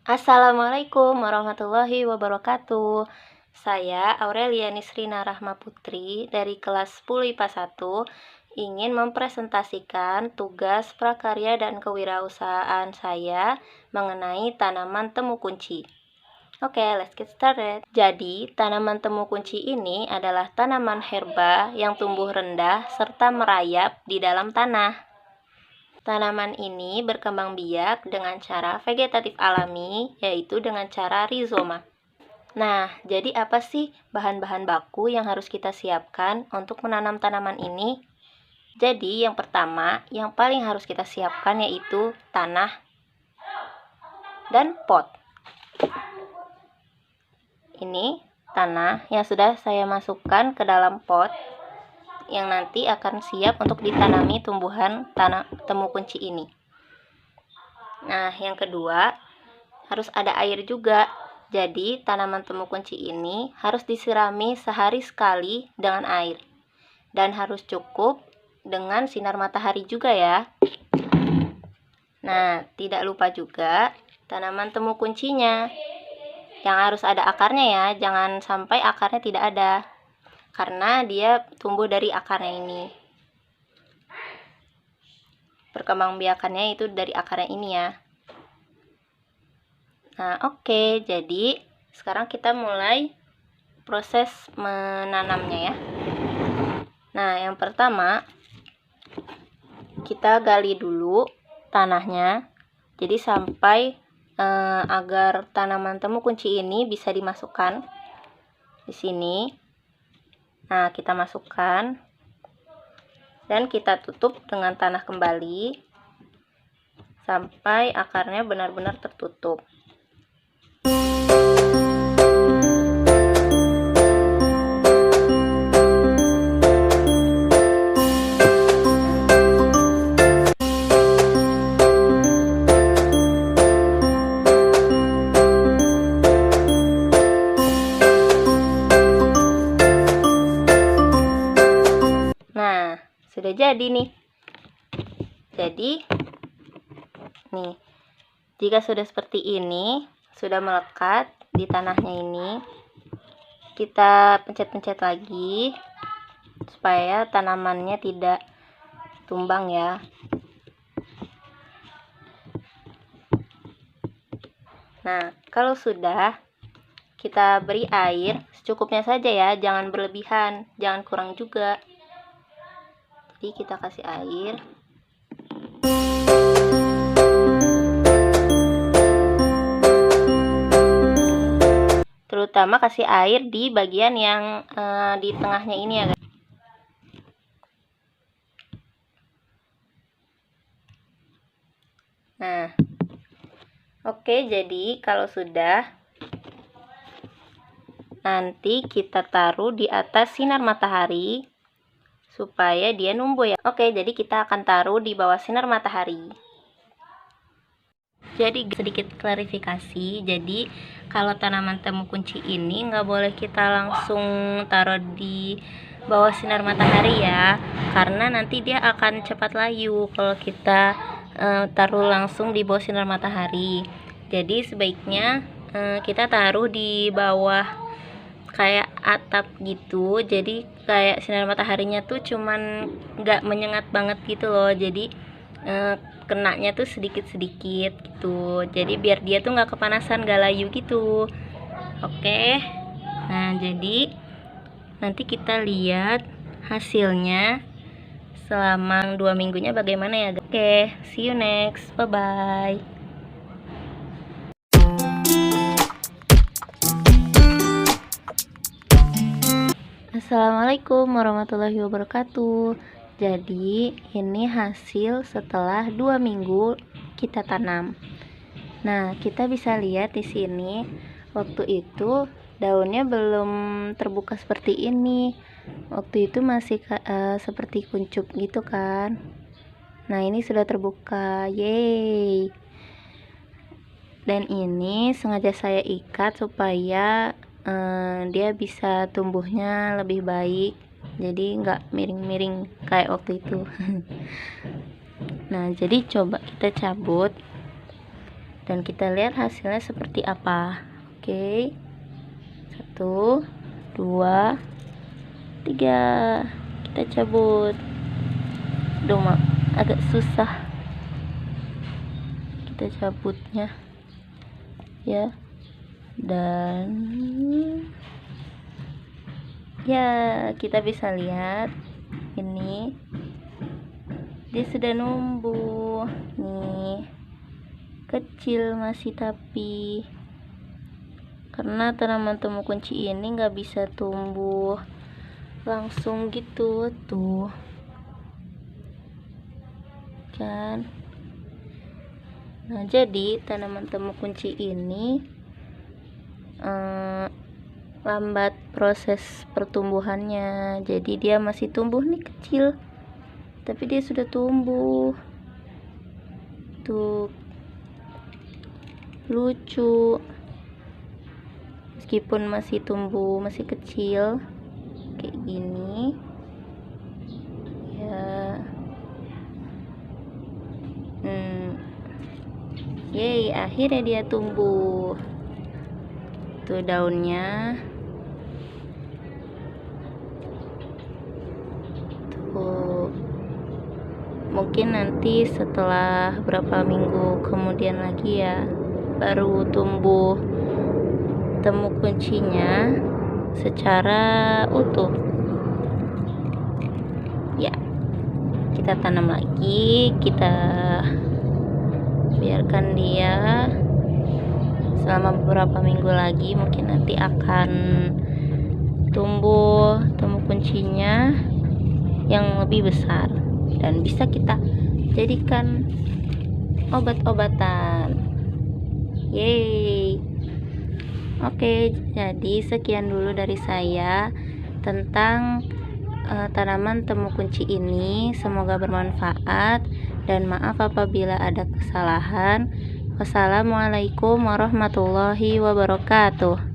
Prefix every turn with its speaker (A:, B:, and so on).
A: Assalamualaikum warahmatullahi wabarakatuh. Saya Aurelia Nisrina Rahma Putri dari kelas 10 IPA 1 ingin mempresentasikan tugas prakarya dan kewirausahaan saya mengenai tanaman temu kunci. Oke, let's get started. Jadi, tanaman temu kunci ini adalah tanaman herba yang tumbuh rendah serta merayap di dalam tanah. Tanaman ini berkembang biak dengan cara vegetatif alami, yaitu dengan cara rizoma. Nah, jadi apa sih bahan-bahan baku yang harus kita siapkan untuk menanam tanaman ini? Jadi, yang pertama, yang paling harus kita siapkan yaitu tanah dan pot. Ini tanah yang sudah saya masukkan ke dalam pot yang nanti akan siap untuk ditanami tumbuhan temu kunci ini. Nah, yang kedua, harus ada air juga. Jadi, tanaman temu kunci ini harus disirami sehari sekali dengan air. Dan harus cukup dengan sinar matahari juga ya. Nah, tidak lupa juga tanaman temu kuncinya. Yang harus ada akarnya ya, jangan sampai akarnya tidak ada. Karena dia tumbuh dari akarnya ini. Perkembangbiakannya itu dari akarnya ini ya. Nah, oke, jadi sekarang kita mulai proses menanamnya ya. Nah, yang pertama kita gali dulu tanahnya. Jadi sampai agar tanaman temu kunci ini bisa dimasukkan di sini. Nah, kita masukkan dan kita tutup dengan tanah kembali sampai akarnya benar-benar tertutup. Nah, sudah jadi nih. Jadi, nih, jika sudah seperti ini, sudah melekat di tanahnya ini, kita pencet-pencet lagi supaya tanamannya tidak tumbang ya. Nah, kalau sudah, kita beri air secukupnya saja ya, jangan berlebihan, jangan kurang juga. Jadi kita kasih air. Terutama kasih air di bagian yang di tengahnya ini ya guys. Nah, oke, jadi kalau sudah, nanti kita taruh di atas sinar matahari supaya dia numbuh ya. Oke, jadi kita akan taruh di bawah sinar matahari. Jadi sedikit klarifikasi, jadi kalau tanaman temu kunci ini nggak boleh kita langsung taruh di bawah sinar matahari ya, karena nanti dia akan cepat layu kalau kita taruh langsung di bawah sinar matahari. Jadi sebaiknya kita taruh di bawah kayak atap gitu, jadi kayak sinar mataharinya tuh cuman nggak menyengat banget gitu loh, jadi kenanya tuh sedikit-sedikit gitu, jadi biar dia tuh nggak kepanasan, nggak layu gitu. Oke, nah jadi nanti kita lihat hasilnya selama 2 minggunya bagaimana ya. Oke, see you next, bye bye. Assalamualaikum warahmatullahi wabarakatuh. Jadi ini hasil setelah 2 minggu kita tanam. Nah, kita bisa lihat di sini waktu itu daunnya belum terbuka seperti ini. Waktu itu masih seperti kuncup gitu kan. Nah, ini sudah terbuka. Yeay. Dan ini sengaja saya ikat supaya dia bisa tumbuhnya lebih baik, jadi nggak miring-miring kayak waktu itu. Nah, jadi coba kita cabut dan kita lihat hasilnya seperti apa. Oke, 1 2 3, kita cabut. Dong, agak susah kita cabutnya ya, dan ya kita bisa lihat ini dia sudah numbuh nih, kecil masih, tapi karena tanaman temu kunci ini nggak bisa tumbuh langsung gitu tuh kan. Nah, jadi tanaman temu kunci ini lambat proses pertumbuhannya, jadi dia masih tumbuh nih kecil, tapi dia sudah tumbuh tuh, lucu meskipun masih tumbuh, masih kecil kayak gini ya. Yeay, akhirnya dia tumbuh tuh daunnya tuh. Mungkin nanti setelah berapa minggu kemudian lagi ya baru tumbuh temu kuncinya secara utuh ya. Kita tanam lagi, kita biarkan dia selama beberapa minggu lagi, mungkin nanti akan tumbuh temu kuncinya yang lebih besar dan bisa kita jadikan obat-obatan. Yeay. Oke, jadi sekian dulu dari saya tentang tanaman temu kunci ini. Semoga bermanfaat dan maaf apabila ada kesalahan. Wassalamualaikum warahmatullahi wabarakatuh.